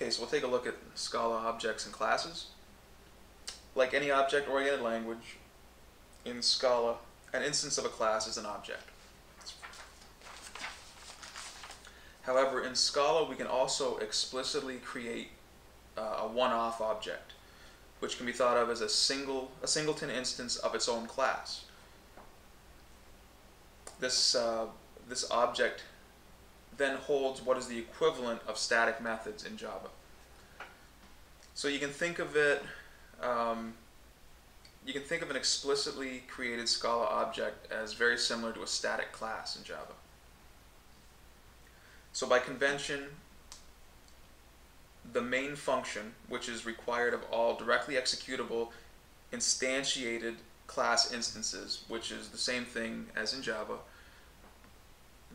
Okay, so we'll take a look at Scala objects and classes. Like any object-oriented language, in Scala, an instance of a class is an object. However, in Scala, we can also explicitly create a one-off object, which can be thought of as a singleton instance of its own class. This object then holds what is the equivalent of static methods in Java. So you can think of it, you can think of an explicitly created Scala object as very similar to a static class in Java. So by convention, the main function, which is required of all directly executable instantiated class instances, which is the same thing as in Java,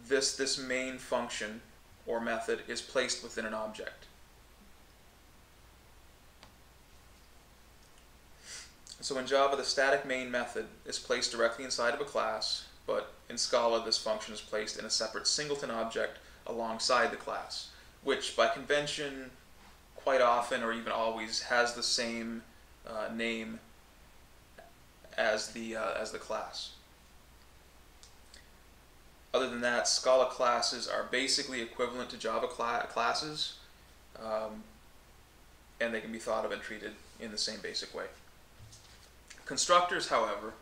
this main function or method is placed within an object. So in Java, the static main method is placed directly inside of a class, but in Scala, this function is placed in a separate singleton object alongside the class, which by convention quite often or even always has the same name as the class. Other than that, Scala classes are basically equivalent to Java classes, and they can be thought of and treated in the same basic way. Constructors, however,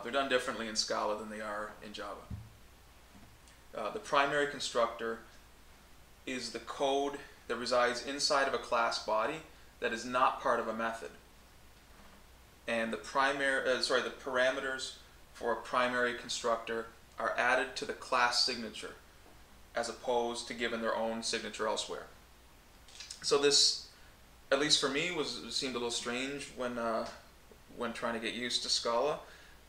they're done differently in Scala than they are in Java. The primary constructor is the code that resides inside of a class body that is not part of a method. And the parameters for a primary constructor are added to the class signature as opposed to given their own signature elsewhere. So this, at least for me, seemed a little strange when trying to get used to Scala,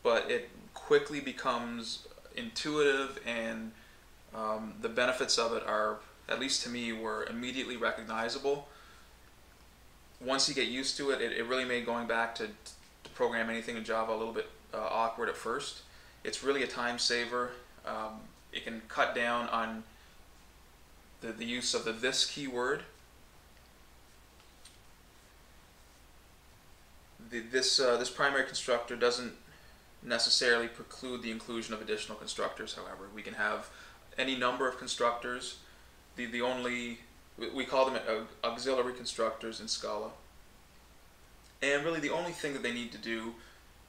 but it quickly becomes intuitive, and the benefits of it are, at least to me, were immediately recognizable. Once you get used to it, it really made going back to program anything in Java a little bit awkward at first. It's really a time saver. It can cut down on the use of the this keyword. This primary constructor doesn't necessarily preclude the inclusion of additional constructors, however. We can have any number of constructors. We call them auxiliary constructors in Scala. And really the only thing that they need to do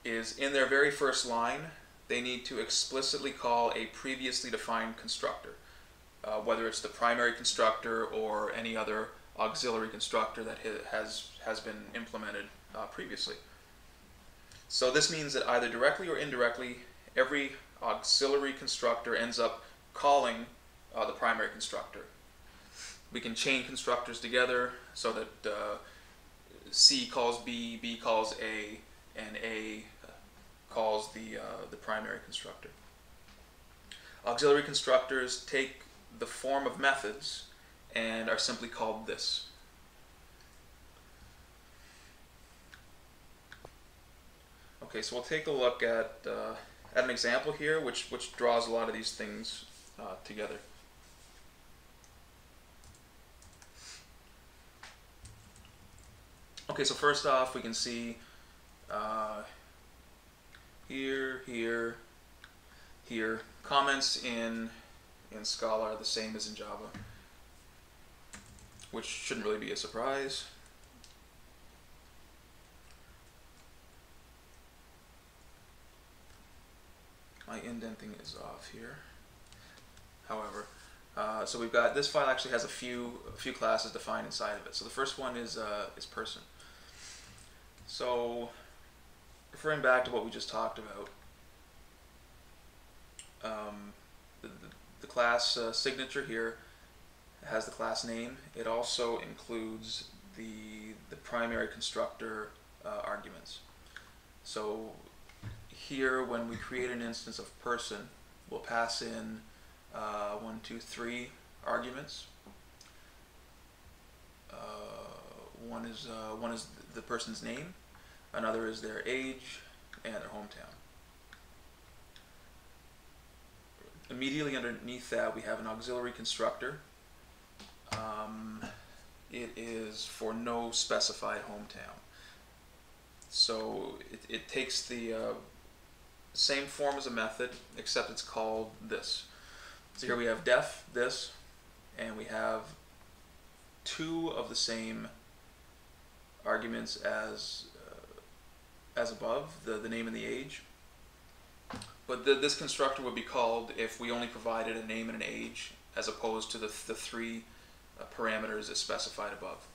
is, in their very first line, they need to explicitly call a previously defined constructor, whether it's the primary constructor or any other auxiliary constructor that has been implemented previously. So this means that either directly or indirectly, every auxiliary constructor ends up calling the primary constructor. We can chain constructors together so that C calls B, B calls A, and A calls the primary constructor. Auxiliary constructors take the form of methods and are simply called this. Okay, so we'll take a look at an example here which draws a lot of these things together. Okay, so first off, we can see here. Comments in Scala are the same as in Java, which shouldn't really be a surprise. My indenting is off here. However, so we've got, this file actually has a few classes defined inside of it. So the first one is person. So referring back to what we just talked about, the class signature here has the class name. It also includes the primary constructor arguments. So here, when we create an instance of person, we'll pass in 1, 2, 3 arguments. One is the person's name, another is their age, and their hometown. Immediately underneath that, we have an auxiliary constructor. is for no specified hometown. So it takes the same form as a method, except it's called this. So here we have def, this, and we have two of the same arguments as above, the name and the age. But this constructor would be called if we only provided a name and an age, as opposed to the three parameters as specified above.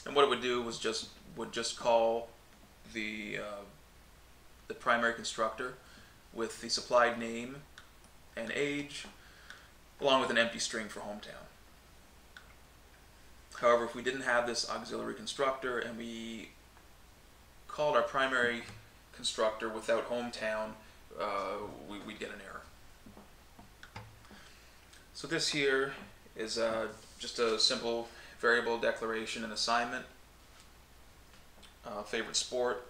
And what it would do was just call the primary constructor with the supplied name and age, along with an empty string for hometown. However, if we didn't have this auxiliary constructor and we called our primary constructor without hometown, we'd get an error. So this here is just a simple variable declaration and assignment. Favorite sport.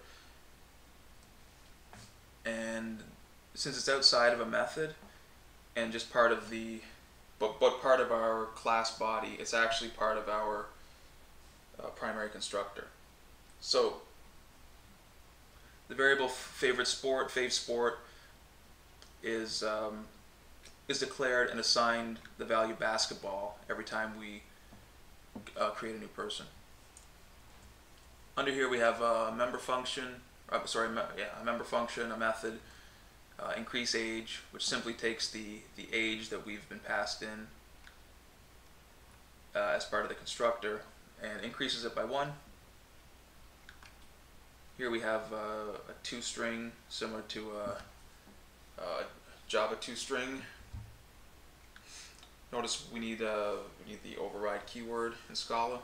And since it's outside of a method and just part of the but part of our class body, it's actually part of our primary constructor. So the variable favorite sport, fav sport, is declared and assigned the value basketball every time we create a new person. Under here we have a member function, a member function, a method, increase age, which simply takes the age that we've been passed in as part of the constructor and increases it by 1. Here we have a toString similar to a Java toString. Notice we need the override keyword in Scala.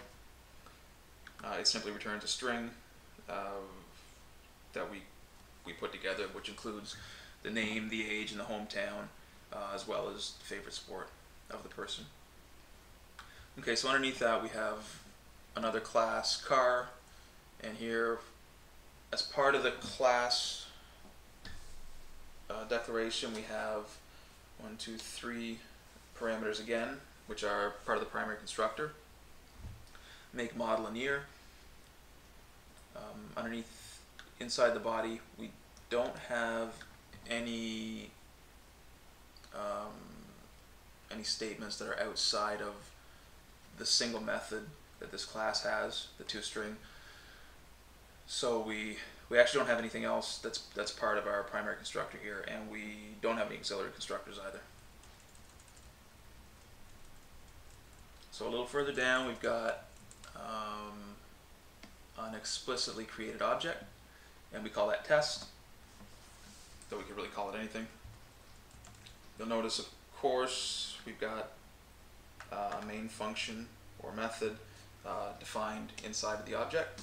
It simply returns a string that we put together, which includes the name, the age, and the hometown, as well as the favorite sport of the person. Okay, so underneath that we have another class, car, and here, as part of the class declaration, we have 1, 2, 3 parameters again, which are part of the primary constructor. Make, model, and year. Underneath, inside the body, we don't have any statements that are outside of the single method that this class has, the toString. So we actually don't have anything else that's part of our primary constructor here, and we don't have any auxiliary constructors either. So a little further down, we've got an explicitly created object, and we call that test, though we could really call it anything. You'll notice, of course, we've got a main function or method defined inside of the object.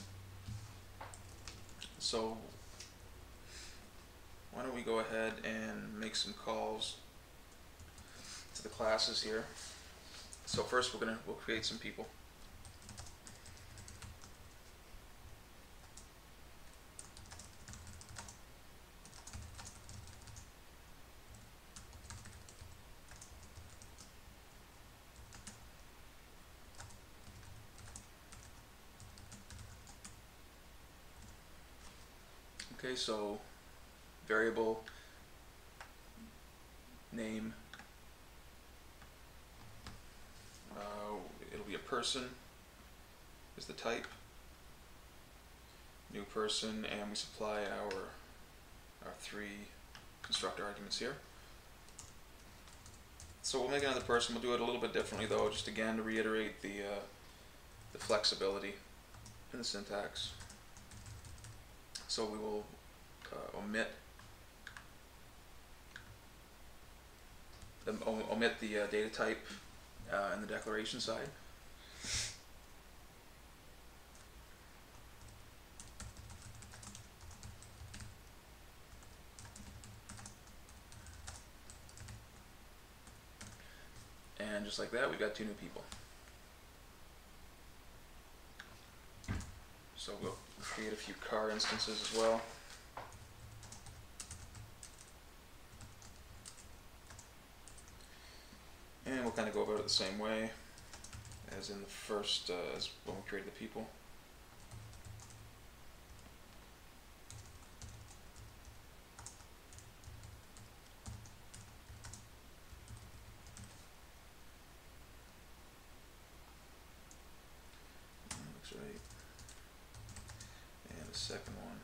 So why don't we go ahead and make some calls to the classes here. So first we'll create some people. Okay, so variable name, it'll be a person is the type, new person, and we supply our 3 constructor arguments here. So we'll make another person. We'll do it a little bit differently though, just again to reiterate the flexibility in the syntax. So we will omit the data type in the declaration side. And just like that, we've got 2 new people. So we'll create a few car instances as well. And we'll kind of go about it the same way as in the first, as when we created the people. second one.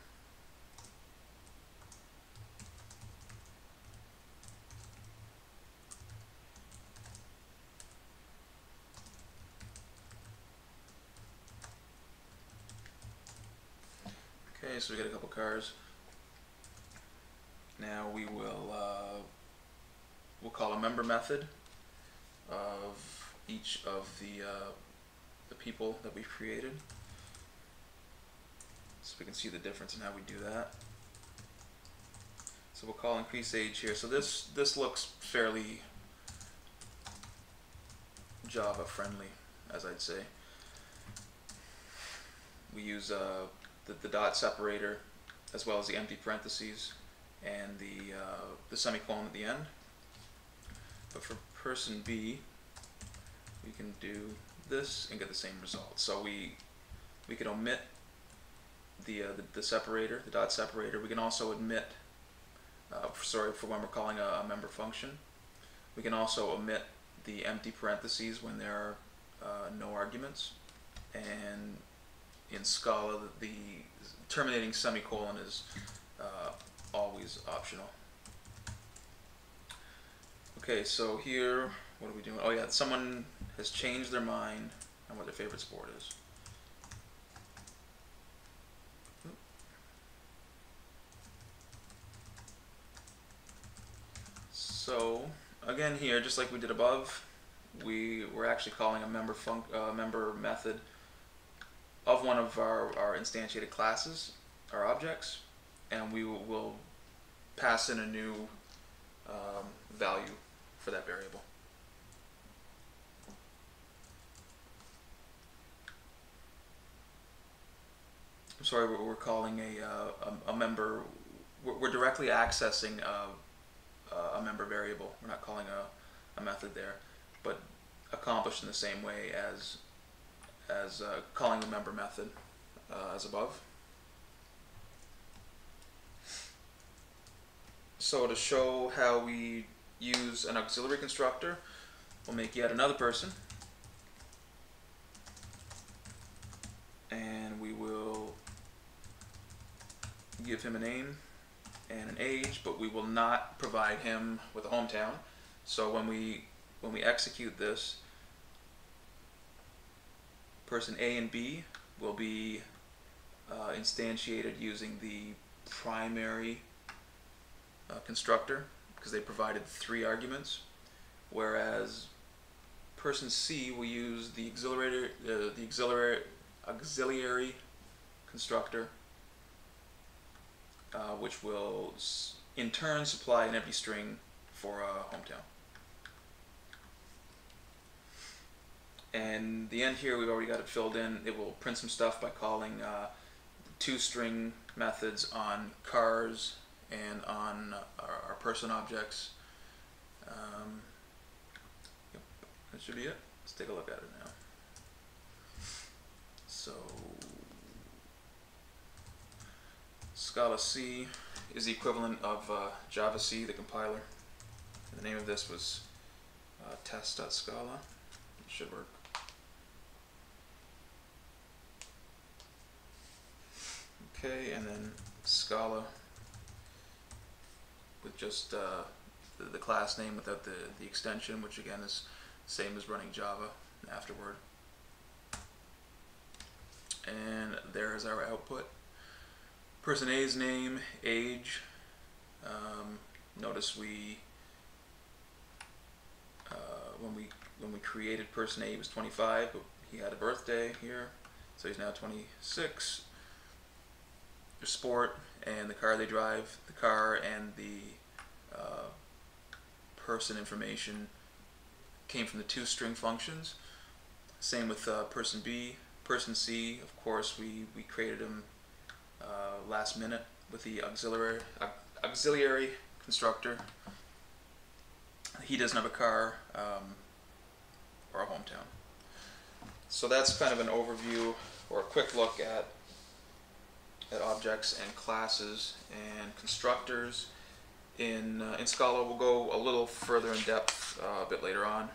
Okay, so we get a couple cars. Now we will we'll call a member method of each of the people that we've created, so we can see the difference in how we do that. So we'll call increase age here. So this looks fairly Java friendly, as I'd say. We use the dot separator as well as the empty parentheses and the semicolon at the end. But for person B, we can do this and get the same result. So we can omit the separator, the dot separator. We can also omit, for when we're calling a member function. We can also omit the empty parentheses when there are no arguments. And in Scala, the terminating semicolon is always optional. Okay, so here, what are we doing? Oh yeah, someone has changed their mind on what their favorite sport is. So again here, just like we did above, we're actually calling a member method of one of our instantiated classes, our objects, and we will pass in a new value for that variable. I'm sorry, we're calling a member. We're directly accessing a member variable. We're not calling a method there, but accomplished in the same way as calling the member method as above. So to show how we use an auxiliary constructor, we'll make yet another person, and we will give him a name and an age, but we will not provide him with a hometown. So when we execute this, person A and B will be instantiated using the primary constructor, because they provided 3 arguments, whereas person C will use the auxiliary constructor, which will in turn supply an empty string for a hometown. And the end here, we've already got it filled in. It will print some stuff by calling 2 string methods on cars and on our person objects. Yep, that should be it. Let's take a look at it now. So Scala C is the equivalent of Java C, the compiler. And the name of this was test.scala. It should work. Okay, and then Scala with just the class name without the extension, which again is the same as running Java afterward. And there is our output. Person A's name, age. Notice when we created person A, he was 25, but he had a birthday here, so he's now 26. Their sport and the car they drive, the car and the person information came from the 2 string functions. Same with person B. Person C, of course, we created him last minute with the auxiliary constructor. He doesn't have a car or a hometown. So that's kind of an overview or a quick look at objects and classes and constructors. In Scala, we'll go a little further in depth a bit later on.